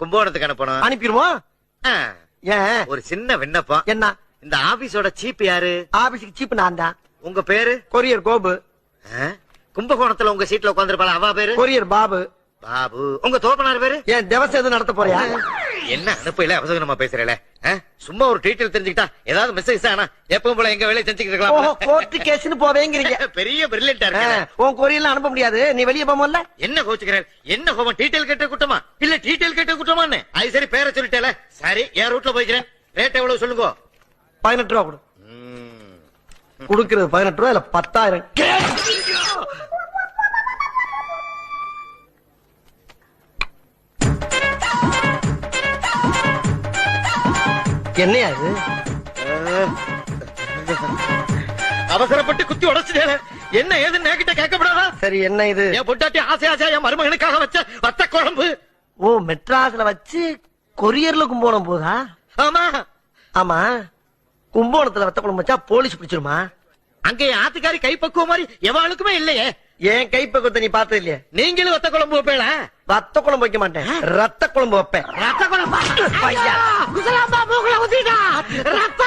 கும்பகோணத்துக்கு அனுப்பணும். அனுப்பிடுவோம். ஏன்? ஒரு சின்ன விண்ணப்பம். என்ன? இந்த ஆபீஸோட சீப் யாரு? ஆபீஸுக்கு சீப் நான் தான். உங்க பேரு? கொரியர் கோபு. கும்பகோணத்துல உங்க சீட்ல உட்காந்துருப்பாள அவ பேரு? கொரியர் பாபு. பாபு. உங்க தோப்பனார் பேரு? ஏன் திவசம் எதுவும் நடத்த போறியா? என்ன அனுப்பல அவசரமா பேசுறல? சும்மா ஒரு டீட்டெயில் தெரிஞ்சுக்கிட்டா ஏதாவது மெசேஜ் ஆனா எப்பவும் போல எங்க வேலையை செஞ்சுக்கிட்டு இருக்கலாம். கோர்ட் கேஸ்னு போவேங்கிறீங்க. பெரிய பிரில்லியன்டா இருக்கு. உன் கொரியர்ல அனுப்ப முடியாது, நீ வெளியே போமல்ல. என்ன கோச்சுக்கிறார்? என்ன கோபம்? டீட்டெயில் கேட்ட குட்டமா இல்ல டீட்டெயில் கேட்ட குட்டமான்னு? அது சரி, பேரை சொல்லிட்டேல. சரி, என் ரூட்ல போய்க்கிறேன். ரேட் எவ்வளவு சொல்லுங்க. 18 ரூபா கொடு. குடுக்கிறது 18 ரூபா இல்ல 10,000. என்னையா இது? அவசரப்பட்டு குத்தி உடைச்சிட்டே. என்ன ஏதுன்னு என்கிட்ட கேட்கப்படாதா? சரி, என்ன இது? என் பொட்டாட்டி ஆசை ஆசையா என் மருமகனுக்காக வச்ச வத்த குழம்பு. ஓ, மெட்ராஸ்ல வச்சு கொரியர்ல கும்போணம் போதா? ஆமா ஆமா. கும்போணத்துல வத்த குழம்பு வச்சா போலீஸ் பிடிச்சிருமா? அங்க என் ஆத்துக்காரி கைப்பக்குவ மாதிரி எவாளுக்குமே இல்லையே. ஏன் கைப்பக்குவத்தை நீ பார்த்தது இல்லையா? நீங்களும் வத்த குழம்பு வைப்பேல? வத்த குழம்பு வைக்க மாட்டேன், ரத்த குழம்பு வைப்பேன். ரத்த குழம்பா? குசலாம்பா மூக்குல ஊத்திட்டா ரத்த